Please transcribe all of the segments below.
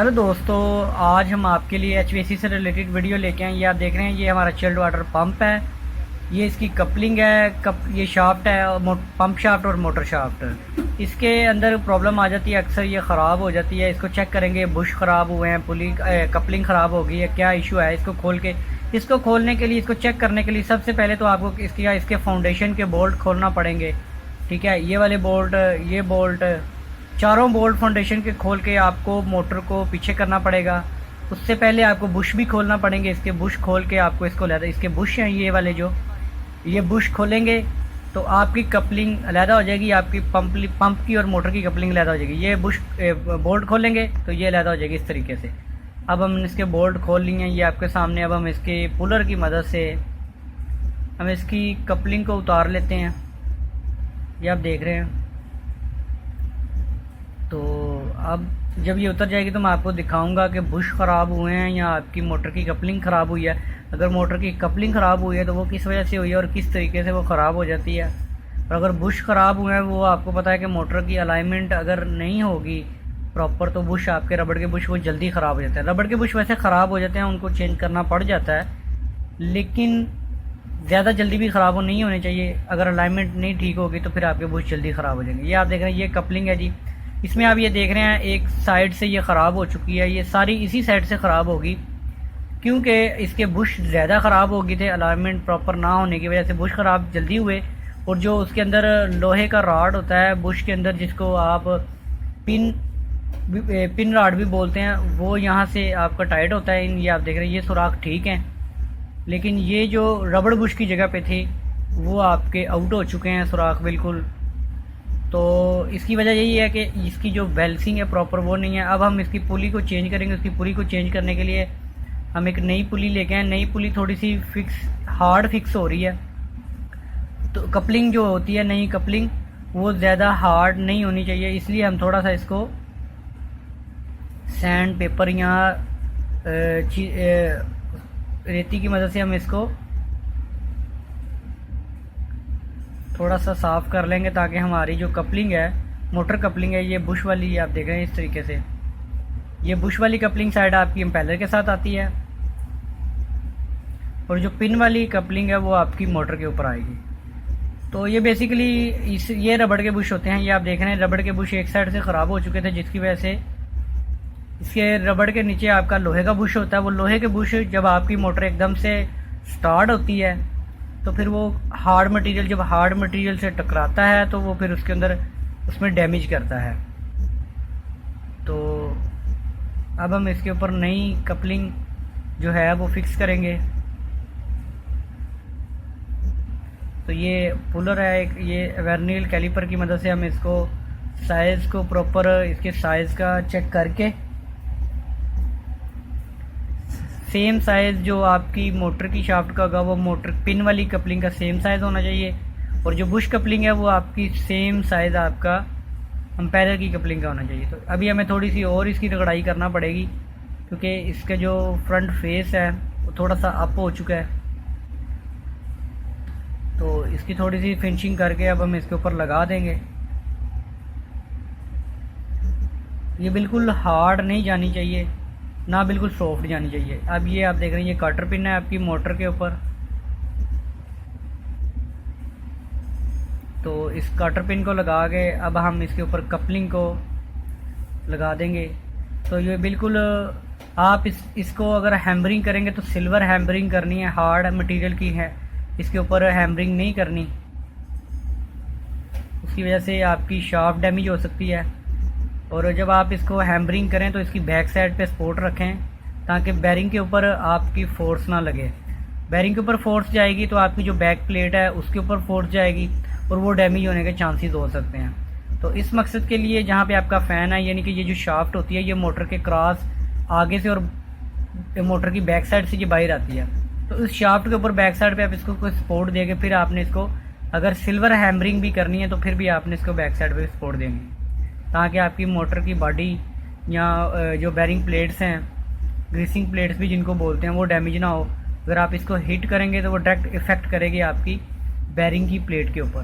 Hello दोस्तों, आज हम आपके लिए एचवीएसी से रिलेटेड वीडियो लेके आए। ये आप देख रहे हैं, ये हमारा चिल्ड वाटर पंप है। ये इसकी कपलिंग है, ये शाफ्ट है, और पंप शाफ्ट और मोटर शाफ्ट। इसके अंदर प्रॉब्लम आ जाती है, अक्सर ये ख़राब हो जाती है। इसको चेक करेंगे, बुश ख़राब हुए हैं, पुली कपलिंग ख़राब हो गई है, क्या इशू है। इसको खोलने के लिए, इसको चेक करने के लिए सबसे पहले तो आपको इसके फाउंडेशन के बोल्ट खोलना पड़ेंगे। ठीक है, ये वाले बोल्ट, ये बोल्ट, चारों बोल्ट फाउंडेशन के खोल के आपको मोटर को पीछे करना पड़ेगा। उससे पहले आपको बुश भी खोलना पड़ेंगे। इसके बुश खोल के आपको इसके बुश हैं ये वाले, जो ये बुश खोलेंगे तो आपकी कपलिंग अलहदा हो जाएगी, आपकी पंप की और मोटर की कपलिंग अलहदा हो जाएगी। ये बुश बोल्ट खोलेंगे तो ये अलहदा हो जाएगी इस तरीके से। अब हम इसके बोल्ट खोल लिए हैं, ये आपके सामने। अब हम इसके पुलर की मदद से हम इसकी कपलिंग को उतार लेते हैं, ये आप देख रहे हैं। तो अब जब ये उतर जाएगी तो मैं आपको दिखाऊंगा कि बुश ख़राब हुए हैं या आपकी मोटर की कपलिंग ख़राब हुई है। अगर मोटर की कपलिंग ख़राब हुई है तो वो किस वजह से हुई है और किस तरीके से वो ख़राब हो जाती है। और अगर बुश ख़राब हुए हैं, वो आपको पता है कि मोटर की अलाइनमेंट अगर नहीं होगी प्रॉपर, तो बुश, आपके रबड़ के बुश, वो जल्दी ख़राब हो जाते हैं। रबड़ के बुश वैसे ख़राब हो जाते हैं, उनको चेंज करना पड़ जाता है, लेकिन ज़्यादा जल्दी भी ख़राब नहीं होने चाहिए। अगर अलाइनमेंट नहीं ठीक होगी तो फिर आपके बुश जल्दी ख़राब हो जाएंगे। ये आप देख रहे हैं, ये कपलिंग है जी। इसमें आप ये देख रहे हैं, एक साइड से ये ख़राब हो चुकी है, ये सारी इसी साइड से ख़राब होगी, क्योंकि इसके बुश ज़्यादा ख़राब हो गए थे। अलाइनमेंट प्रॉपर ना होने की वजह से बुश ख़राब जल्दी हुए। और जो उसके अंदर लोहे का रॉड होता है बुश के अंदर, जिसको आप पिन रॉड भी बोलते हैं, वो यहाँ से आपका टाइट होता है। ये आप देख रहे हैं, ये सुराख ठीक हैं, लेकिन ये जो रबड़ बुश की जगह पे थे वो आपके आउट हो चुके हैं सुराख बिल्कुल। तो इसकी वजह यही है कि इसकी जो बैलेंसिंग है प्रॉपर वो नहीं है। अब हम इसकी पुली को चेंज करेंगे। उसकी पुली को चेंज करने के लिए हम एक नई पुली लेके आए। नई पुली थोड़ी सी हार्ड फिक्स हो रही है। तो कपलिंग जो होती है, नई कपलिंग, वो ज़्यादा हार्ड नहीं होनी चाहिए, इसलिए हम थोड़ा सा इसको सैंड पेपर या रेती की मदद से हम इसको थोड़ा सा साफ़ कर लेंगे, ताकि हमारी जो कपलिंग है, मोटर कपलिंग है, ये बुश वाली, आप देख रहे हैं इस तरीके से, ये बुश वाली कपलिंग साइड आपकी इम्पेलर के साथ आती है, और जो पिन वाली कपलिंग है वो आपकी मोटर के ऊपर आएगी। तो ये बेसिकली ये रबड़ के बुश होते हैं। ये आप देख रहे हैं, रबड़ के बुश एक साइड से ख़राब हो चुके थे, जिसकी वजह से इसके रबड़ के नीचे आपका लोहे का बुश होता है। वो लोहे के बुश, जब आपकी मोटर एकदम से स्टार्ट होती है तो फिर वो हार्ड मटेरियल, जब हार्ड मटेरियल से टकराता है तो वो फिर उसके अंदर उसमें डैमेज करता है। तो अब हम इसके ऊपर नई कपलिंग जो है वो फिक्स करेंगे। तो ये पुलर है एक, ये वर्नियर कैलिपर की मदद से हम इसको साइज़ को प्रॉपर, इसके साइज़ का चेक करके, सेम साइज़ जो आपकी मोटर की शाफ्ट का होगा वो मोटर पिन वाली कपलिंग का सेम साइज़ होना चाहिए, और जो बुश कपलिंग है वो आपकी सेम साइज़ आपका एम्पेयर की कपलिंग का होना चाहिए। तो अभी हमें थोड़ी सी और इसकी रगड़ाई करना पड़ेगी, क्योंकि इसका जो फ्रंट फेस है वो थोड़ा सा अप हो चुका है। तो इसकी थोड़ी सी फिनिशिंग करके अब हम इसके ऊपर लगा देंगे। ये बिल्कुल हार्ड नहीं जानी चाहिए, ना बिल्कुल सॉफ्ट जानी चाहिए। अब ये आप देख रहे हैं, ये कटर पिन है आपकी मोटर के ऊपर। तो इस कटर पिन को लगा के अब हम इसके ऊपर कपलिंग को लगा देंगे। तो ये बिल्कुल, आप इसको अगर हैमरिंग करेंगे तो सिल्वर हैमरिंग करनी है, हार्ड मटेरियल की है, इसके ऊपर हैमरिंग नहीं करनी। उसकी वजह से आपकी शाफ्ट डैमेज हो सकती है। और जब आप इसको हैमरिंग करें तो इसकी बैक साइड पे सपोर्ट रखें, ताकि बैरिंग के ऊपर आपकी फोर्स ना लगे। बैरिंग के ऊपर फोर्स जाएगी तो आपकी जो बैक प्लेट है उसके ऊपर फोर्स जाएगी, और वो डैमेज होने के चांसेस हो सकते हैं। तो इस मकसद के लिए जहाँ पे आपका फ़ैन है, यानी कि ये जो शाफ्ट होती है, ये मोटर के क्रॉस आगे से और मोटर की बैक साइड से ये बाहर आती है। तो इस शाफ्ट के ऊपर बैक साइड पे आप इसको कोई सपोर्ट देंगे, फिर आपने इसको अगर सिल्वर हैमरिंग भी करनी है तो फिर भी आपने इसको बैक साइड पे सपोर्ट देंगे, ताकि आपकी मोटर की बॉडी या जो बैरिंग प्लेट्स हैं, ग्रीसिंग प्लेट्स भी जिनको बोलते हैं, वो डैमेज ना हो। अगर आप इसको हिट करेंगे तो वो डायरेक्ट इफ़ेक्ट करेगी आपकी बैरिंग की प्लेट के ऊपर।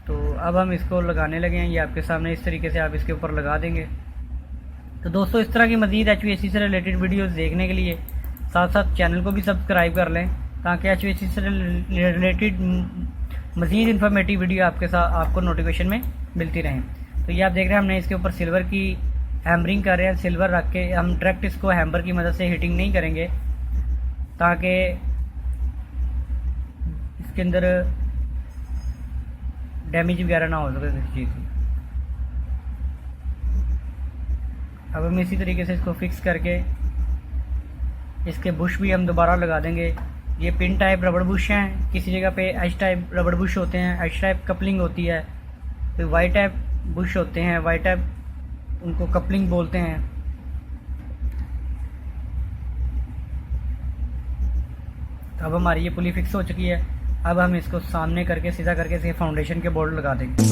तो अब हम इसको लगाने लगे हैं, ये आपके सामने इस तरीके से आप इसके ऊपर लगा देंगे। तो दोस्तों इस तरह की मज़ीद HVAC से रिलेटेड वीडियोस देखने के लिए साथ साथ चैनल को भी सब्सक्राइब कर लें, ताकि HVAC से रिलेटेड मज़ीद इन्फॉर्मेटिव वीडियो आपको नोटिफिकेशन में मिलती रहें। तो ये आप देख रहे हैं हमने इसके ऊपर सिल्वर की हैमरिंग कर रहे हैं। सिल्वर रख के हम डायरेक्ट इसको हैमर की मदद से हीटिंग नहीं करेंगे, ताकि इसके अंदर डैमेज वगैरह ना हो सके किसी चीज़ की। अब हम इसी तरीके से इसको फिक्स करके इसके बुश भी हम दोबारा लगा देंगे। ये पिन टाइप रबड़ बुश हैं, किसी जगह पे एच टाइप रबड़ बुश होते हैं, एच टाइप कपलिंग होती है, फिर वाई टाइप बुश होते हैं, वाई टाइप उनको कपलिंग बोलते हैं। अब हमारी ये पुली फिक्स हो चुकी है। अब हम इसको सामने करके सीधा करके इसे फाउंडेशन के बोर्ड लगा देंगे।